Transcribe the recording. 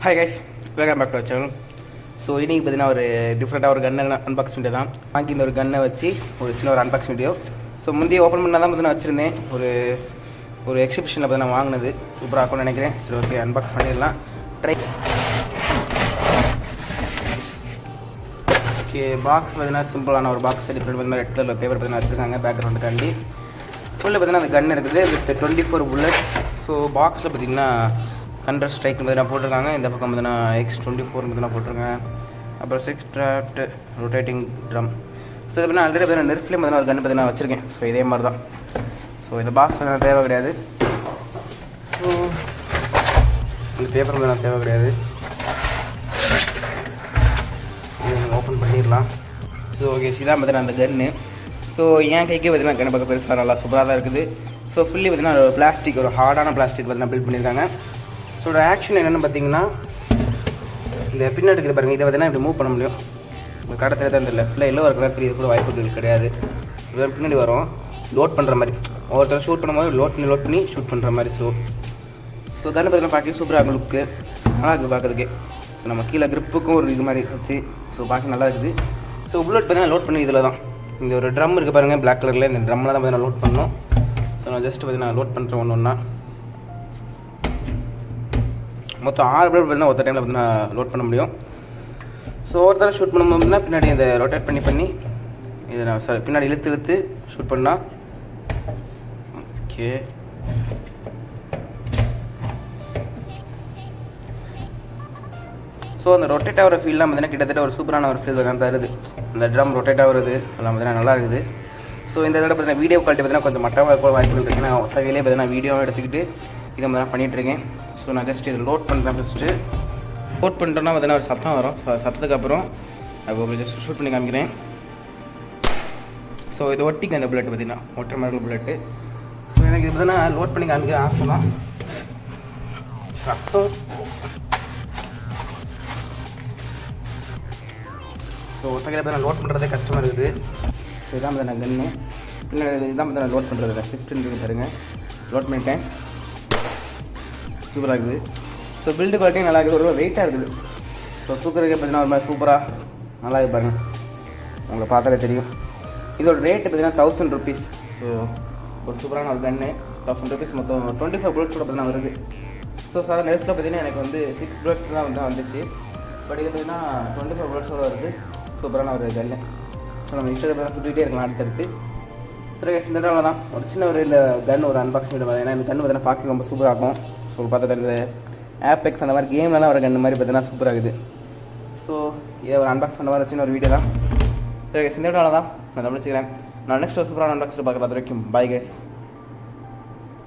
Hi guys, welcome back to our channel. So இன்றைக்கி பார்த்தீங்கன்னா ஒரு டிஃப்ரெண்ட்டாக ஒரு கன்னை அன்பாக்ஸ் வீடியோ தான். வாங்கி இந்த ஒரு கன்னை வச்சு ஒரு சின்ன ஒரு அன்பாக்ஸ் வீடியோ. ஸோ முந்தைய ஓப்பன் பண்ணால் தான் பார்த்தீங்கன்னா வச்சுருந்தேன். ஒரு எக்ஸிபிஷனில் பார்த்தீங்கன்னா வாங்கினது சூப்பராக இருக்கும்னு நினைக்கிறேன். சரி, ஓகே, அன்பாக்ஸ் பண்ணிடலாம். ஓகே, பாக்ஸ் பார்த்தீங்கன்னா சிம்பிளான ஒரு பாக்ஸ். டிஃப்ரெண்ட் பார்த்தீங்கன்னா ரெட் கலர் பேப்பர் பார்த்தீங்கன்னா வச்சுருக்காங்க பேக்ரவுண்டுக்காண்டி. ஃபுல்லில் பார்த்தீங்கன்னா அந்த கன் இருக்குது வித் 24 புல்லட்ஸ். ஸோ பாக்ஸில் பார்த்தீங்கன்னா 100 ஸ்ட்ரைக் பார்த்தீங்கன்னா போட்டிருக்காங்க. இந்த பக்கம் பார்த்தீங்கன்னா X24 பார்த்தீங்கன்னா போட்டிருக்காங்க. அப்புறம் 6 ட்ராப்ட் ரொட்டேட்டிங் ட்ரம். ஸோ இது பார்த்தீங்கன்னா ஆல்ரெடி பார்த்தீங்கன்னா நெர்ஃப்லேயும் பார்த்தீங்கன்னா ஒரு கன் பார்த்தீங்கன்னா வச்சுருக்கேன். ஸோ இதே மாதிரி தான். ஸோ இந்த பாக்ஸ் பார்த்தீங்கன்னா தேவை கிடையாது. ஸோ இந்த பேப்பர் பார்த்தீங்கன்னா தேவை கிடையாது. இதை ஓப்பன் பண்ணிடலாம். ஸோ ஓகே, இதான் பார்த்தீங்கன்னா அந்த கன்று. ஸோ என் கைக்கே பார்த்தீங்கன்னா கண்ணு பக்கம் பெருசாக நல்லா சூப்பராக தான் இருக்குது. ஸோ ஃபுல்லி பார்த்தீங்கன்னா ஒரு பிளாஸ்டிக், ஒரு ஹார்டான பிளாஸ்டிக் பார்த்தீங்கன்னா பில்ட் பண்ணியிருக்காங்க. ஸோ ஆக்ஷன் என்னென்னு பார்த்தீங்கன்னா, இந்த பின்னாடி இருக்குது பாருங்கள், இதை பார்த்தீங்கன்னா இப்படி மூவ் பண்ண முடியும். இந்த கடத்தில் தான் இந்த லெஃப்ட்டில் எல்லோ இருக்கிற தெரிய கூட வாய்ப்புகள் கிடையாது. இது பின்னாடி வரும், லோட் பண்ணுற மாதிரி. ஒவ்வொருத்தர் ஷூட் பண்ணும்போது லோட் பண்ணி ஷூட் பண்ணுற மாதிரி. ஸோ கன்று பார்த்தீங்கன்னா பார்க்க சூப்பராக இருக்கும், லுக்கு நல்லா இருக்குது பார்க்குறதுக்கு. ஸோ நம்ம கீழே க்ரிப்புக்கும் ஒரு இது மாதிரி வச்சு ஸோ பார்க்க நல்லா இருக்குது. ஸோ புல்லட் பார்த்தீங்கன்னா லோட் பண்ணி இதில் தான். இந்த ஒரு ட்ரம் இருக்குது பாருங்கள் பிளாக் கலரில், இந்த ட்ரம்மில் தான் பார்த்தீங்கன்னா லோட் பண்ணணும். ஸோ நான் ஜஸ்ட் பார்த்தீங்கன்னா லோட் பண்ணுறேன் ஒன்று. மொத்தம் 6 புல்லட் பார்த்தீங்கன்னா ஒருத்தர் டைமில் பார்த்தீங்கன்னா லோட் பண்ண முடியும். ஸோ ஒருத்தர ஷூட் பண்ணும்போதுனா பின்னாடி இந்த ரொட்டேட் பண்ணி இதை நான் பின்னாடி இழுத்து ஷூட் பண்ணால் ஓகே. ஸோ அந்த ரொட்டேட் ஆகிற ஃபீல்லாம் பார்த்தீங்கன்னா கிட்டத்தட்ட ஒரு சூப்பரான ஒரு ஃபீல் தான் தருது. அந்த ட்ரம் ரொட்டேட் ஆகுறது அதெல்லாம் பார்த்தீங்கன்னா நல்லா இருக்குது. ஸோ இந்த இதில் பார்த்தீங்கன்னா வீடியோ குவாலிட்டி பார்த்தீங்கன்னா கொஞ்சம் மட்டமாக இருக்க வாய்ப்புகள் இருக்குது. நான் ஒத்த கையிலே பார்த்தீங்கன்னா வீடியோவும் எடுத்துக்கிட்டு இதை மாதிரி பண்ணிகிட்ருக்கேன். ஸோ நான் ஜஸ்ட் இதை லோட் பண்ணுறேன். ஃபஸ்ட்டு லோட் பண்ணிட்டோன்னா பார்த்தீங்கன்னா ஒரு சத்தம் வரும். ஸோ சத்தத்துக்கு அப்புறம் அப்போ ஜஸ்ட் ஷூட் பண்ணி காமிக்கிறேன். ஸோ இது ஒட்டிக்கு அந்த புல்லட் பார்த்தீங்கன்னா ஒற்றை மாதிரி புல்லட்டு. ஸோ எனக்கு இது பார்த்தீங்கன்னா லோட் பண்ணி காமிக்கிற ஆசை தான். சத்தம் ஸோ ஒத்தகையில் பார்த்தீங்கன்னா லோட் பண்ணுறதே கஷ்டமாக இருக்குது. ஸோ இதான் பார்த்தீங்கன்னா கன்று பின்னாடி இதான் பார்த்தீங்கன்னா லோட் பண்ணுறது ஷிஃப்ட்டுன்னு பாருங்கள். லோட் பண்ணிட்டேன், சூப்பராக இருக்குது. ஸோ பில்டு குவாலிட்டியும் நல்லா இருக்குது, ஒரு வெயிட்டாக இருக்குது. ஸோ தூக்குறதுக்கு பார்த்தீங்கன்னா ஒரு மாதிரி சூப்பராக நல்லா இருக்குது பாருங்கள், உங்களை பார்த்தாலே தெரியும். இதோட ரேட்டு பார்த்தீங்கன்னா 1000 rupees. ஸோ ஒரு சூப்பரான ஒரு கன்று 1000 rupees. மொத்தம் 25 bullets கூட பார்த்தீங்கன்னா வருது. ஸோ சார் நெருப்பில் பார்த்தீங்கன்னா எனக்கு வந்து 6 bullets தான் வந்துச்சு. பட் இது பார்த்தீங்கன்னா 25 bullets வருது. சூப்பரான ஒரு கன்று. ஸோ நம்ம இஷ்டத்தை பார்த்தீங்கன்னா சுட்டிகிட்டே இருக்கலாம் அடுத்தடுத்து. சரி, இந்த இடத்துல தான் ஒரு சின்ன ஒரு இந்த கன் ஒரு அன்பாக்சிங் வீடியோ. ஏன்னா இந்த கன்று பார்த்தீங்கன்னா பார்க்க ரொம்ப சூப்பராக இருக்கும். ஸோ பார்த்தா இந்த ஆப்பெக்ஸ் அந்த மாதிரி கேம்லலாம் ஒரு கன்று மாதிரி பார்த்தீங்கன்னா சூப்பராக இருக்குது. ஸோ இதை ஒரு அன்பாக்ஸ் பண்ண மாதிரி சின்ன ஒரு வீடியோ தான். சரி, இந்த இடத்துல தான் நான் முடிச்சுக்கிறேன். நான் நெக்ஸ்ட் ஒரு சூப்பரான அன்பாக்ஸில் பார்க்குறது வரைக்கும் பாய் கைஸ்.